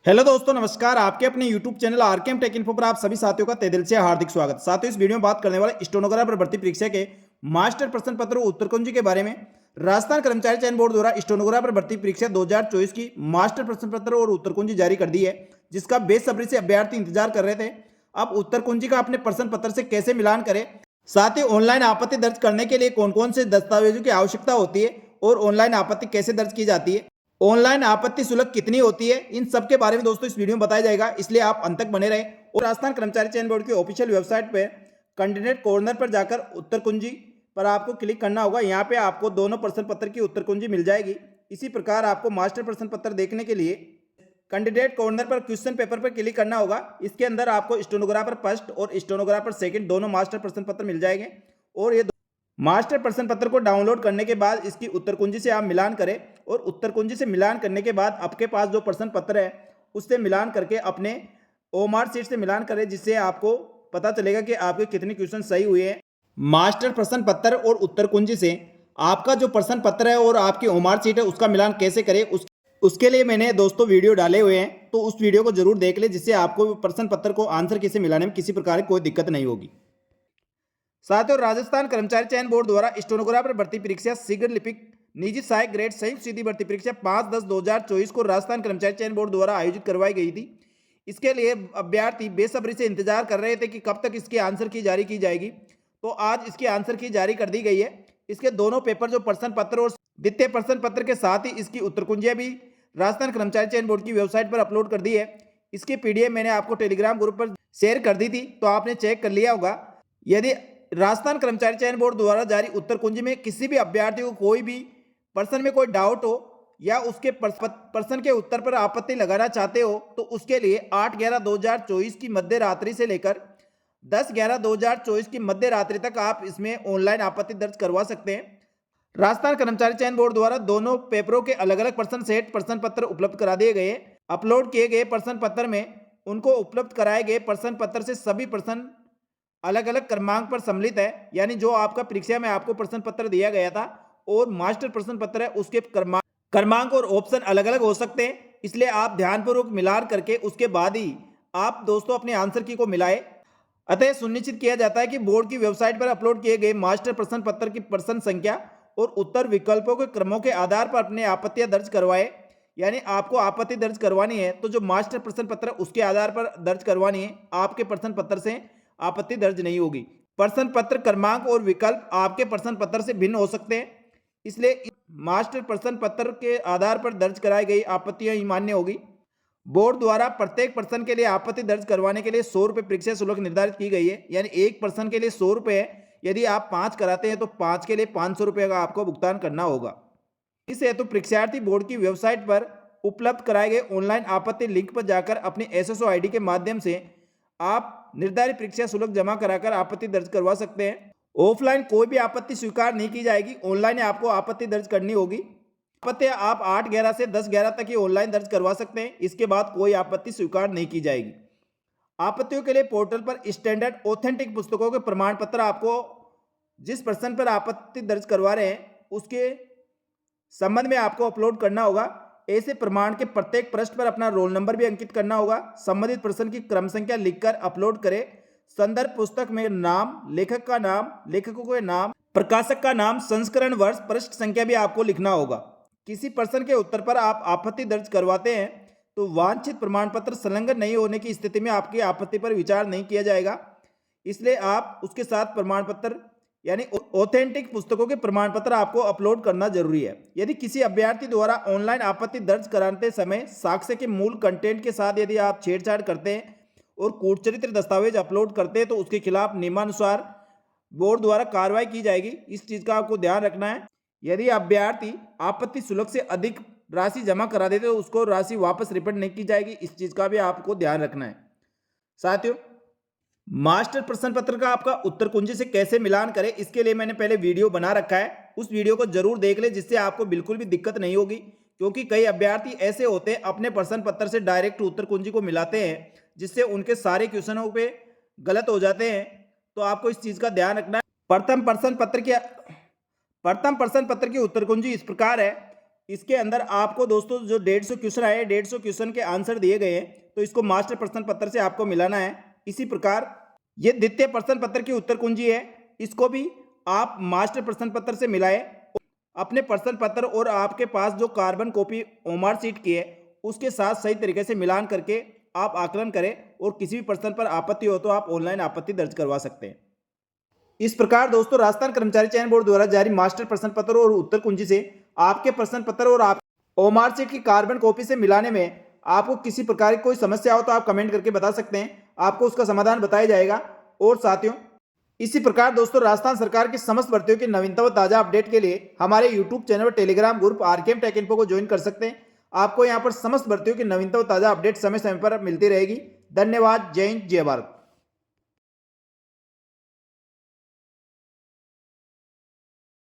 Hello दोस्तों, नमस्कार। आपके अपने YouTube channel RKM take info पर आप सभी साथियों का तहे दिल से हार्दिक स्वागत। साथियों, इस वीडियो में बात करने वाले स्टेनोग्राफर भर्ती परीक्षा के मास्टर प्रश्न पत्र और उत्तर कुंजी के बारे में। राजस्थान कर्मचारी चयन बोर्ड द्वारा स्टेनोग्राफर भर्ती परीक्षा 2024 की मास्टर प्रश्न पत्र और उत्तर कुंजी जारी कर दी है, जिसका बेसब्री से अभ्यर्थी इंतजार कर रहे थे। अब उत्तर कुंजी का अपने प्रश्न पत्र से कैसे मिलान करें, साथ ही ऑनलाइन आपत्ति दर्ज करने के लिए कौन कौन से दस्तावेजों की आवश्यकता होती है और ऑनलाइन आपत्ति कैसे दर्ज की जाती है, ऑनलाइन आपत्ति शुल्क कितनी होती है, इन सब के बारे में दोस्तों इस वीडियो में बताया जाएगा, इसलिए आप अंत तक बने रहें। और राजस्थान कर्मचारी चयन बोर्ड की ऑफिशियल वेबसाइट पे कैंडिडेट कॉर्नर पर जाकर उत्तर कुंजी पर आपको क्लिक करना होगा। यहाँ पे आपको दोनों प्रश्न पत्र की उत्तर कुंजी मिल जाएगी। इसी प्रकार आपको मास्टर प्रश्न पत्र देखने के लिए कैंडिडेट कॉर्नर पर क्वेश्चन पेपर पर क्लिक करना होगा। इसके अंदर आपको स्टेनोग्राफर फर्स्ट और स्टेनोग्राफर सेकंड दोनों मास्टर प्रश्न पत्र मिल जाएंगे। और ये मास्टर प्रश्न पत्र को डाउनलोड करने के बाद इसकी उत्तर कुंजी से आप मिलान करें और उत्तर कुंजी से मिलान करने के बाद आपके पास जो प्रश्न पत्र है उससे मिलान करके अपने ओमार सीट से मिलान करें, जिससे आपको पता चलेगा कि आपके कितने क्वेश्चन सही हुए हैं। मास्टर प्रश्न पत्र और उत्तर कुंजी से आपका जो प्रश्न पत्र है और आपकी ओमार सीट है उसका मिलान कैसे करें, उसके लिए मैंने दोस्तों वीडियो डाले हुए हैं, तो उस वीडियो को जरूर देख ले, जिससे आपको प्रश्न पत्र को आंसर कैसे मिलाने में किसी प्रकार की कोई दिक्कत नहीं होगी। साथियों, राजस्थान कर्मचारी चयन बोर्ड द्वारा स्टेनोग्राफर भर्ती परीक्षा शीघ्र लिपिक निजी सहायक ग्रेड संयुक्त सीधी भर्ती परीक्षा 5/10/2024 को राजस्थान कर्मचारी चयन बोर्ड द्वारा आयोजित करवाई गई थी। इसके लिए अभ्यर्थी बेसब्री से इंतजार कर रहे थे कि कब तक इसके आंसर की जारी की जाएगी। तो आज इसकी आंसर की जारी कर दी गई है। इसके दोनों पेपर जो प्रश्न पत्र और द्वितीय प्रश्न पत्र के साथ ही इसकी उत्तर कुंजियां भी राजस्थान कर्मचारी चयन बोर्ड की वेबसाइट पर अपलोड कर दी है। इसकी पीडीएफ मैंने आपको टेलीग्राम ग्रुप पर शेयर कर दी थी, तो आपने चेक कर लिया होगा। यदि राजस्थान कर्मचारी चयन बोर्ड द्वारा जारी उत्तर कुंजी में किसी भी अभ्यर्थी को कोई भी प्रश्न में कोई डाउट हो या उसके प्रश्न के उत्तर पर आपत्ति लगाना चाहते हो, तो उसके लिए 8/11/2024 की मध्य रात्रि से लेकर 10/11/2024 की मध्य रात्रि तक आप इसमें ऑनलाइन आपत्ति दर्ज करवा सकते हैं। राजस्थान कर्मचारी चयन बोर्ड द्वारा दोनों पेपरों के अलग अलग प्रश्न सेट प्रश्न पत्र उपलब्ध करा दिए गए। अपलोड किए गए प्रश्न पत्र में उनको उपलब्ध कराए गए प्रश्न पत्र से सभी प्रश्न अलग अलग क्रमांक पर सम्मिलित है, यानी जो आपका परीक्षा में आपको प्रश्न पत्र दिया गया था और मास्टर प्रश्न पत्र है उसके क्रमांक और ऑप्शन अलग अलग हो सकते हैं। इसलिए आप ध्यानपूर्वक मिलान करके उसके बाद ही आप दोस्तों अपने आंसर की को मिलाए। अतः सुनिश्चित किया जाता है कि बोर्ड की वेबसाइट पर अपलोड किए गए मास्टर प्रश्न पत्र की प्रश्न संख्या और उत्तर विकल्पों के क्रमों के आधार पर अपने आपत्तियां दर्ज करवाए। यानी आपको आपत्ति दर्ज करवानी है तो जो मास्टर प्रश्न पत्र उसके आधार पर दर्ज करवानी है, आपके प्रश्न पत्र से आपत्ति दर्ज नहीं होगी। प्रश्न पत्र क्रमांक और विकल्प आपके प्रश्न पत्र से भिन्न हो सकते हैं, इसलिए मास्टर प्रश्न पत्र के आधार पर दर्ज कराई गई आपत्तियां ही मान्य होगी। बोर्ड द्वारा प्रत्येक प्रश्न के लिए आपत्ति दर्ज करवाने के लिए 100 रुपये परीक्षा शुल्क निर्धारित की गई है, यानी एक प्रश्न के लिए 100 रुपये है। यदि आप 5 कराते हैं तो 5 के लिए 500 रुपये का आपको भुगतान करना होगा। इस हेतु परीक्षार्थी बोर्ड की वेबसाइट पर उपलब्ध कराए गए ऑनलाइन आपत्ति लिंक पर जाकर अपनी एसएसओ आईडी के माध्यम से आप निर्धारित परीक्षा शुल्क जमा कराकर आपत्ति दर्ज करवा सकते हैं। ऑफलाइन कोई भी आपत्ति स्वीकार नहीं की जाएगी, ऑनलाइन आपको आपत्ति दर्ज करनी होगी। आपत्ति आप 8/11 से 10/11 तक ही ऑनलाइन दर्ज करवा सकते हैं, इसके बाद कोई आपत्ति स्वीकार नहीं की जाएगी। आपत्तियों के लिए पोर्टल पर स्टैंडर्ड ऑथेंटिक पुस्तकों के प्रमाण पत्र आपको जिस प्रश्न पर आपत्ति दर्ज करवा रहे हैं उसके संबंध में आपको अपलोड करना होगा। ऐसे प्रमाण के प्रत्येक पृष्ठ पर अपना रोल नंबर भी अंकित करना होगा। संबंधित प्रश्न की क्रम संख्या लिखकर अपलोड करें। संदर्भ पुस्तक में नाम, लेखक का नाम, लेखकों के नाम, प्रकाशक का नाम, संस्करण वर्ष, पृष्ठ संख्या भी आपको लिखना होगा। किसी प्रश्न के उत्तर पर आप आपत्ति दर्ज करवाते हैं तो वांछित प्रमाण पत्र संलग्न नहीं होने की स्थिति में आपकी आपत्ति पर विचार नहीं किया जाएगा, इसलिए आप उसके साथ प्रमाण पत्र यानी ऑथेंटिक पुस्तकों के प्रमाण पत्र आपको अपलोड करना जरूरी है। यदि किसी अभ्यर्थी द्वारा ऑनलाइन आपत्ति दर्ज कराते समय साक्ष्य के मूल कंटेंट के साथ यदि आप छेड़छाड़ करते हैं और कूटचरित्र दस्तावेज अपलोड करते हैं तो उसके खिलाफ नियमानुसार बोर्ड द्वारा कार्रवाई की जाएगी। इस चीज का आपको ध्यान रखना है। यदि अभ्यर्थी आपत्ति शुल्क से अधिक राशि जमा करा देते तो उसको राशि वापस रिफंड नहीं की जाएगी, इस चीज का भी आपको ध्यान रखना है। साथियों, मास्टर प्रश्न पत्र का आपका उत्तर कुंजी से कैसे मिलान करें, इसके लिए मैंने पहले वीडियो बना रखा है, उस वीडियो को जरूर देख ले, जिससे आपको बिल्कुल भी दिक्कत नहीं होगी। क्योंकि कई अभ्यर्थी ऐसे होते हैं अपने प्रश्न पत्र से डायरेक्ट उत्तर कुंजी को मिलाते हैं, जिससे उनके सारे क्वेश्चनों पे गलत हो जाते हैं। तो आपको इस चीज का ध्यान रखना है। प्रथम प्रश्न पत्र की उत्तर कुंजी इस प्रकार है। इसके अंदर आपको दोस्तों जो 150 क्वेश्चन आए, 150 क्वेश्चन के आंसर दिए गए हैं, तो इसको मास्टर प्रश्न पत्र से आपको मिलाना है। इसी प्रकार ये द्वितीय प्रश्न पत्र की उत्तर कुंजी है, इसको भी आप मास्टर प्रश्न पत्र से मिलाएं। अपने प्रश्न पत्र और आपके पास जो कार्बन कॉपी ओमार शीट की है उसके साथ सही तरीके से मिलान करके आप आकलन करें, और किसी भी प्रश्न पर आपत्ति हो तो आप ऑनलाइन आपत्ति दर्ज करवा सकते हैं। इस प्रकार दोस्तों राजस्थान कर्मचारी चयन बोर्ड द्वारा जारी मास्टर प्रश्न पत्र और उत्तर कुंजी से आपके प्रश्न पत्र और आप ओमार शीट की कार्बन कॉपी से मिलाने में आपको किसी प्रकार की कोई समस्या हो तो आप कमेंट करके बता सकते हैं, आपको उसका समाधान बताया जाएगा। और साथियों इसी प्रकार दोस्तों राजस्थान सरकार की समस्त भर्तियों की नवीनतम व ताजा अपडेट के लिए हमारे यूट्यूब चैनल और Telegram group RKM take info को ज्वाइन कर सकते हैं। आपको यहाँ पर समस्त भर्तियों की नवीनतम व ताजा अपडेट समय समय पर मिलती रहेगी। धन्यवाद। जय हिंद, जय भारत।